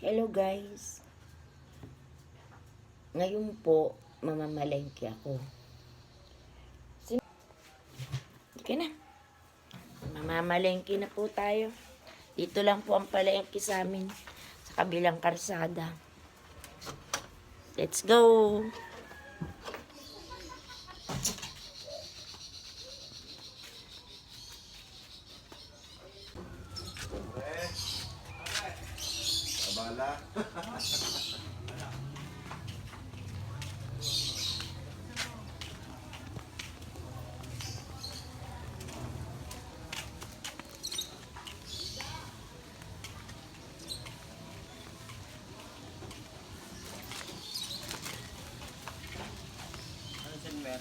Hello guys. Ngayon po, mamamalengke ako. Sige na. Mamamalengke na po tayo. Dito lang po ang palengke sa amin. Sa kabilang karsada. Let's go! Abala. Ano silver?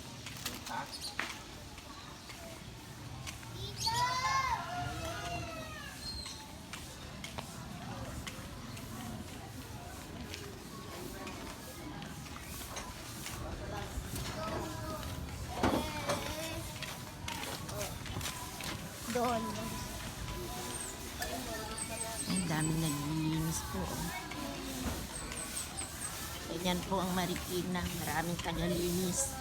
Ha? Doon. Ang dami naglilinis po. Ganyan po ang Marikina. Maraming tagalinis.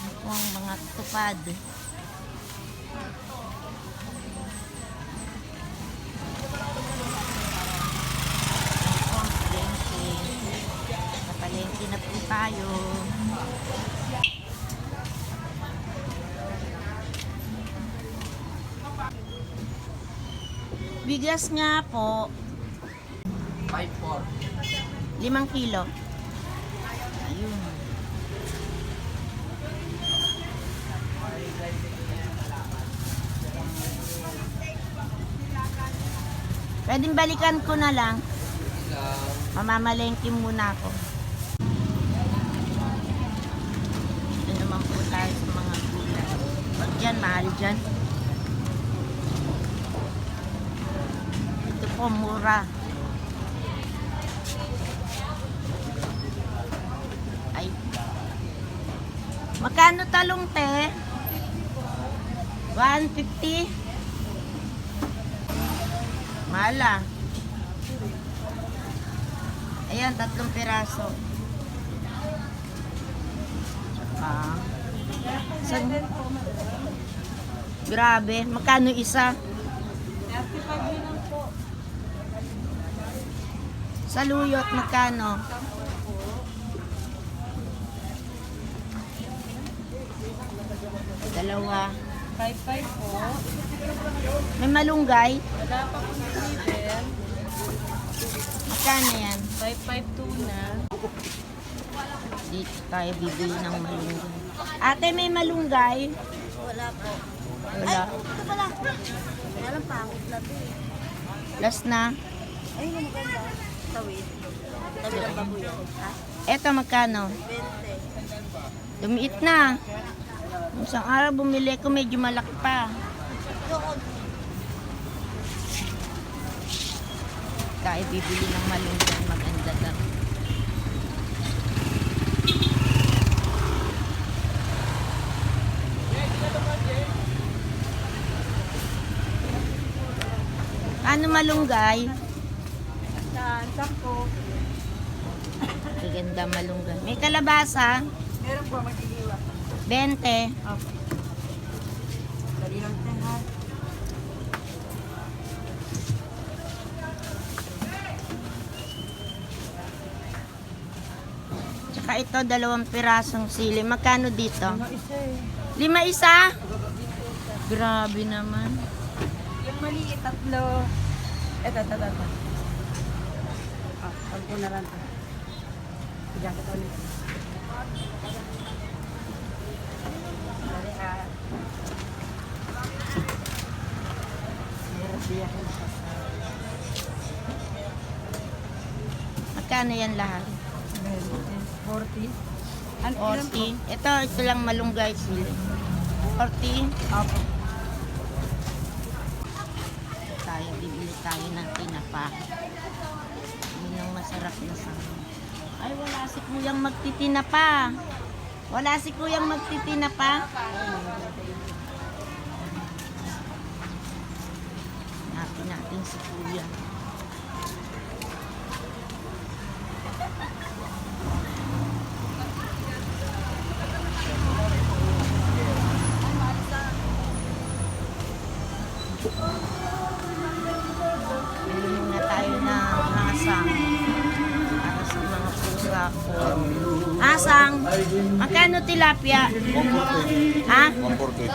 Ito po ang mga tupad. Napalengke na po tayo. Bigas nga po. 5-4. 5 kilo. Ayun. Pwedeng balikan ko na lang. Mamamalengke muna ako. Ito naman po tayo sa mga gulay. Pag dyan, mahal dyan. Ito po, mura. Ay. Magkano talong, te? 150? Mahal ah. Ayan, 3 piraso. Tsaka. Grabe. Magkano isa? 35 lang po. Sa luyot, magkano? Dalawa. 55 po. May malunggay? Wala pa po na liver. Magkano yan? 552 na. Dito tayo bibili ng malunggay. Ate, may malunggay? Wala po. Wala. Ito pala. Kaya lang pangit na ito eh. Last na. Ay, yung maganda. Tawid. Tabi ng babuyan. Ha? Eto, magkano? 20. Lumiit na. Isang araw bumili ko, medyo malaki pa. Doon. Tayo bibili ng malunggay, maganda daw. Ano malunggay? Saan? Sampo. Maganda malunggay. May kalabasa? Meron po maghihiwa. 20. Opo. Dali lang tayo ha. Tsaka ito, 2 pirasong sili. Magkano dito? Ano isa eh. 5 isa? Grabe naman. Yung maliit, 3. Ito. Ah, 10 na lang ito. Bigyan ko ito ulit. Dali ah. Meron siya. Magkano yan lahat? 40. 40. Ito lang malunggay sili. 40. Opo. Tayo bibili bibili tayo ng tinapa. Yun ang masarap na sa. Ay, wala si kuyang magtitinapa. Wala si kuyang magtitinapa. Natin si kuya. Bili na tayo ng hasang para sa mga pusa ko. Hasang, magkano tilapia? Ha? 140.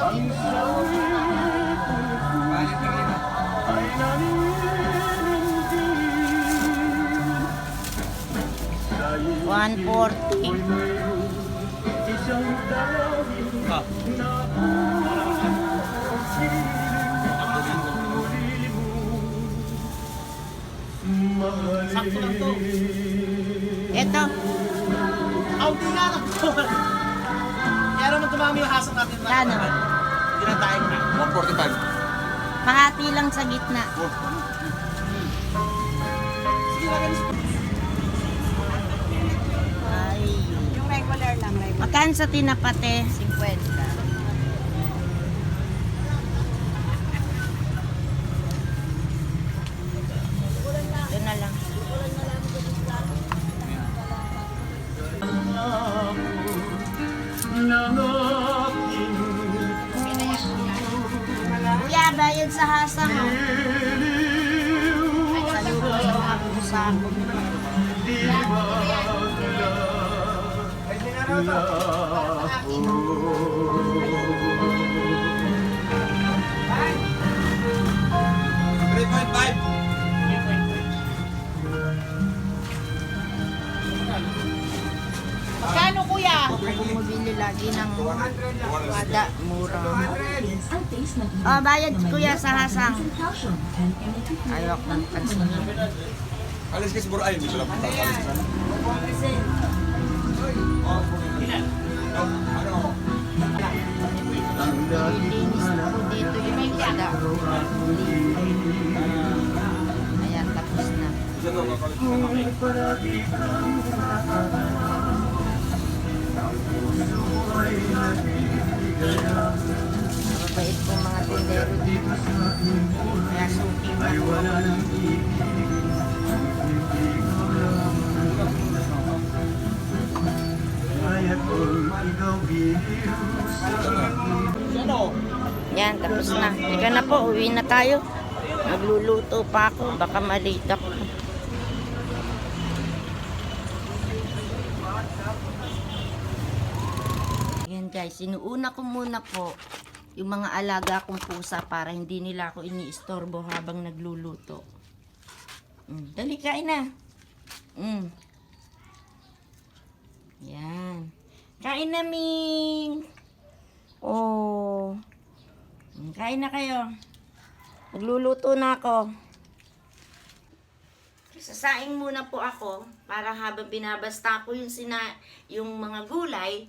140. Sakto lang to. Ito, Aw, di na lang to. Kaya naman tumami yung hasang natin. Kano? Tinatayang na. 145. pahati lang sa gitna. Sige, lagyan mo. Ay. Yung regular lang, regular. Magkano sa tinapate? 50. Ito na lang. Kuya, bayad sa hasang. Oh. Sa luto yung mga pusa ko. Magkano kuya? Ako bumibili lagi ng wada, mura. Oh, bayad kuya sa hasang. Ayok ng pansin. Alis kasi bro, ay, hindi pala punta. Alis ka. Ano? Linis na po dito yung wada. Ayan, tapos na. Isa to, kakalit na. Mabait po mga tindero dito. Kaya suki na. Yan, tapos na. Ika na po, uwi na tayo. Magluluto pa ako, baka malate ako. Yan guys, sinuuna ko muna po yung mga alaga kong pusa para hindi nila ako iniistorbo habang nagluluto. Dali, kain na. Yan. Kain na, Ming. Oh. Kain na kayo. Nagluluto na ako. Sasaing muna po ako para habang binabasta ko yung mga gulay,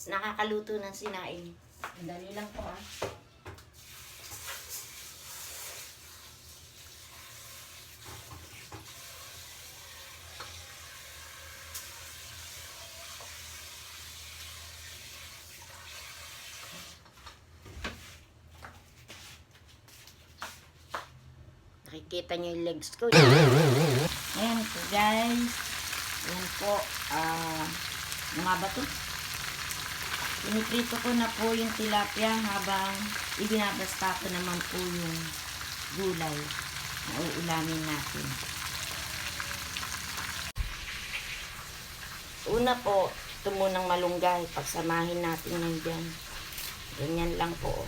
nakakaluto ng sinaing. Dali lang po ah. Nakikita niyo yung legs ko. Ayan po guys. Ayan po. Mga bato. Piniprito ko na po yung tilapia habang ibinabasta ko naman po yung gulay na uulamin natin. Una po, ito munang malunggay. Pagsamahin natin yan dyan. Ganyan lang po.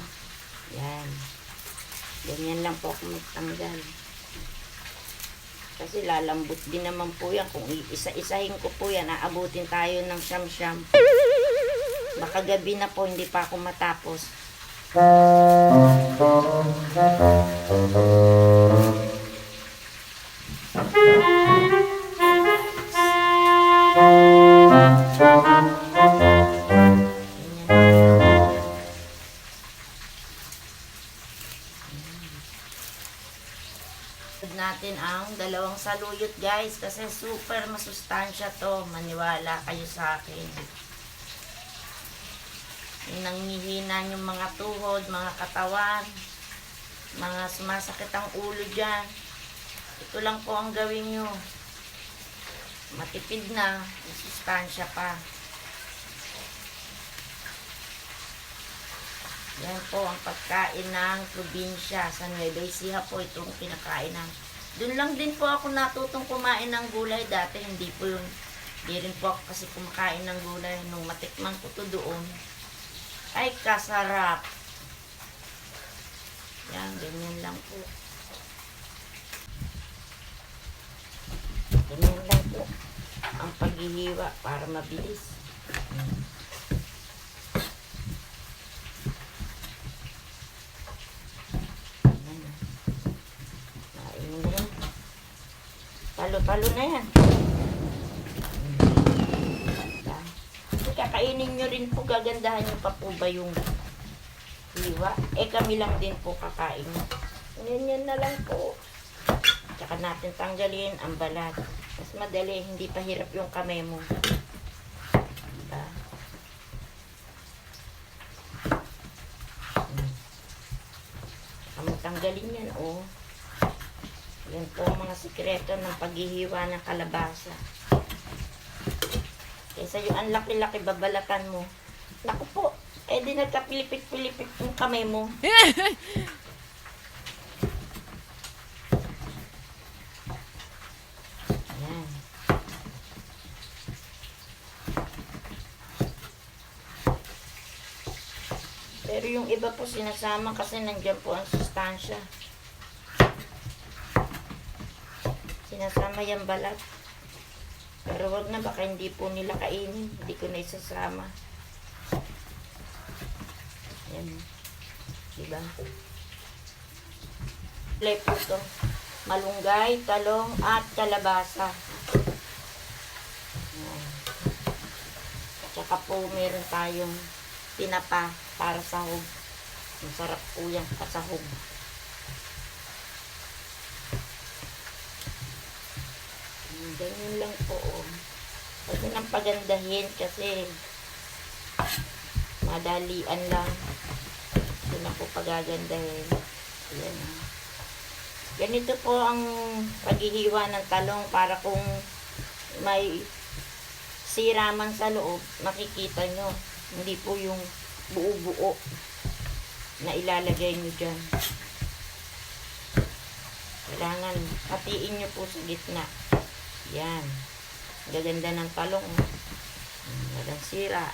Yan. Ganyan lang po ako magtanggal. Kasi lalambot din naman po yan. Kung isa-isahin ko po yan, aabutin tayo ng siyam-siyam. Baka gabi na po, hindi pa ako matapos. Natin ang dalawang saluyot guys kasi super masustansya to, maniwala kayo sa akin. Yung nanghihina yung mga tuhod, mga katawan, mga sumasakit ang ulo dyan, ito lang po ang gawin nyo. Matipid na, masustansya pa. Yan po ang pagkain ng probinsya. Sa Nueva Ecija po itong kinakain ng. Doon lang din po ako natutong kumain ng gulay. Dati hindi po yun. Hindi rin po ako kasi kumakain ng gulay. Nung matikman ko to doon, ay kasarap. Yan, ganyan lang po. Ganyan lang po ang paghihiwa para mabilis. Talo-talo na yan. Kakainin nyo rin po, gagandahan nyo pa po ba yung hiwa? Eh kami lang din po kakain. Ganyan na lang po. Tsaka natin tanggalin ang balat. Mas madali, hindi pa hirap yung kamay mo. Diba? Tsaka tanggalin yan, oh. Yan po ang mga sikreto ng paghihiwa ng kalabasa. Kaysa yung ang laki-laki babalatan mo. Naku po, eh di nagkapilipit-pilipit yung kamay mo. Yan. Pero yung iba po sinasama kasi nandiyan po ang sustansya. Sinasama yung balat. Pero wag na, baka hindi po nila kainin. Hindi ko na isasama. Ayan. Diba? Play po ito. Malunggay, talong, at kalabasa. Ayan. At saka po meron tayong tinapa para sahog. Masarap po yung kasahog. Ganyan lang po. Huwag nang pagandahin kasi madalian lang. Ito na po pagagandahin. Ayan. Ganito po ang paghihiwa ng talong para kung may sira man sa loob, makikita nyo. Hindi po yung buo-buo na ilalagay nyo dyan. Kailangan hatiin nyo po sa gitna. Yan. Gaganda ng talong. Walang sira.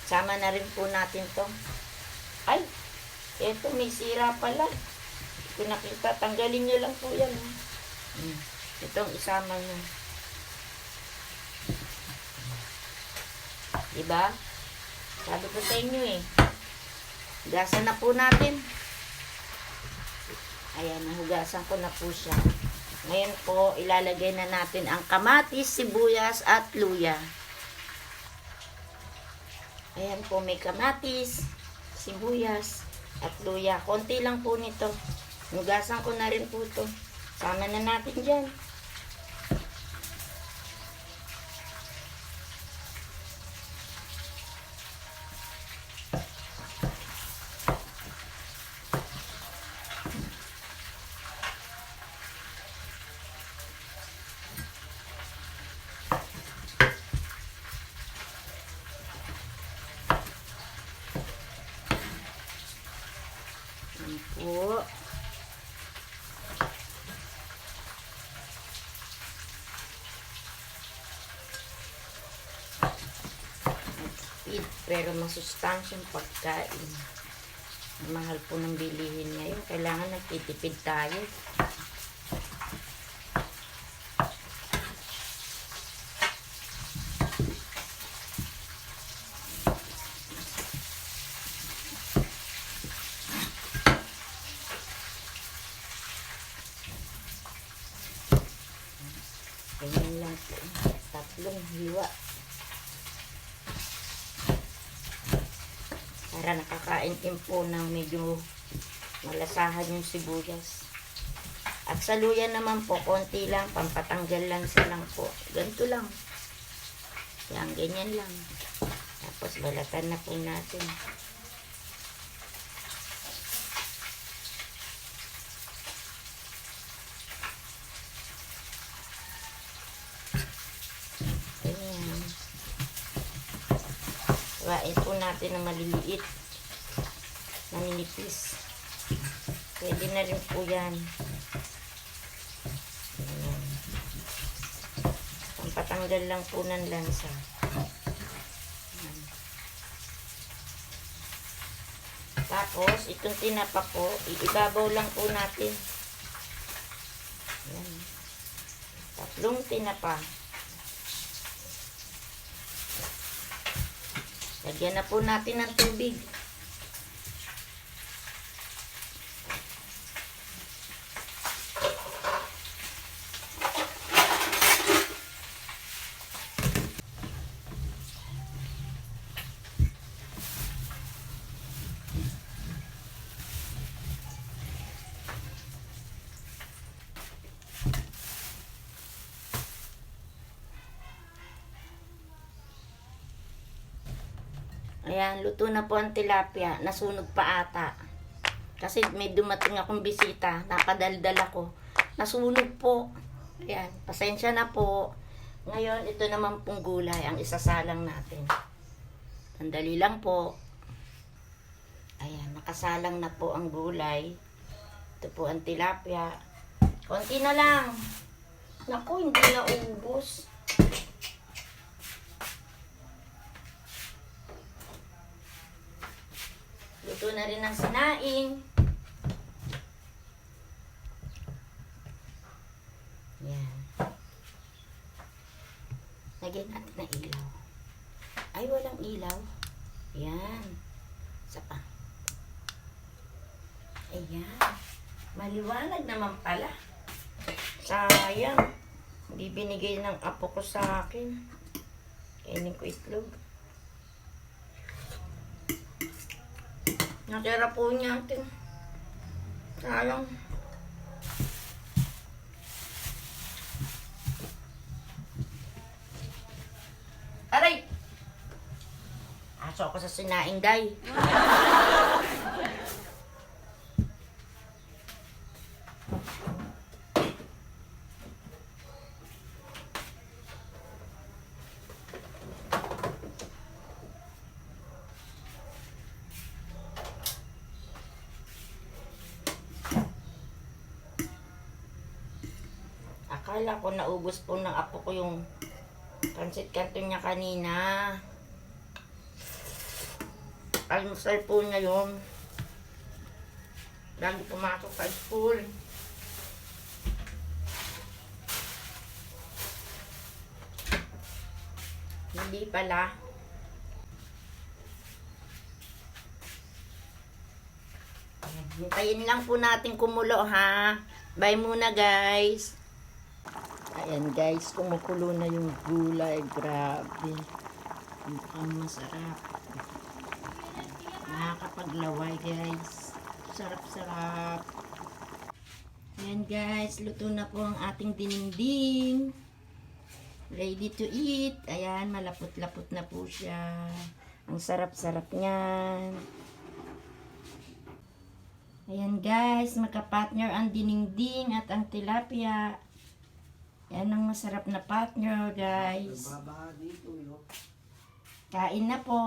Sama na rin po natin to. Ay! Eto, may sira pala. Kung nakita, tanggalin nyo lang po yan. Itong isama nyo. Diba? Sabi ko sa inyo eh. Hugasan na po natin. Ayan, nahugasan ko na po siya. Ngayon po, ilalagay na natin ang kamatis, sibuyas, at luya. Ayan po, may kamatis, sibuyas, at luya. Konti lang po nito. Hugasan ko na rin po ito. Sama na natin dyan. Po. Pero masustansyang pagkain. Mahal po ng bilihin ngayon. Kailangan nagtitipid tayo. Ganyan lang po. Tatlong hiwa. Para nakakain din po ng medyo malasahan yung sibuyas. At sa luya naman po, konti lang, pampatanggal lang silang po. Ganito lang. Yan, ganyan lang. Tapos balatan na po natin. Ganyan. Hawain po natin na maliliit. Maninipis. Pwede na rin po yan. Ayan. Pampatanggal lang po ng lansa. Ayan. Tapos, itong tinapa po, ibabaw lang po natin. Ayan. Tatlong tinapa. Lagyan na po natin ng tubig. Ayan, luto na po ang tilapia. Nasunog pa ata. Kasi may dumating akong bisita. Napadaldal ako. Nasunog po. Ayan, pasensya na po. Ngayon, ito naman pong gulay. Ang isasalang natin. Sandali lang po. Ayan, nakasalang na po ang gulay. Ito po ang tilapia. Konti na lang. Naku, hindi na ubos. Luto na rin ang sinaing. Yan. Lagyan natin ng ilaw. Ay, walang ilaw. Yan. Isa pa. Ayan. Maliwanag naman pala. Sayang. Hindi binigay ng apo ko sa akin. Kainin ko itlog. Natira po niya atin. Sayang. Aray! Aso ako sa sinaing, day. Akala ko naubos po ng apo ko yung pansit canton niya kanina. Almusal po niya yun. Lagi pumasok sa school. Hindi pala. Hintayin lang po natin kumulo, ha. Bye muna, guys. Ayan, guys, kumukulo na yung gulay. Grabe. Mukhang masarap. Nakakapaglaway, guys. Sarap-sarap. Ayan, guys, luto na po ang ating dininding. Ready to eat. Ayan, malapot-lapot na po siya. Ang sarap-sarap niyan. Ayan, guys, magka-partner ang dininding at ang tilapia. Yan ang masarap na partner, guys. Kain na po.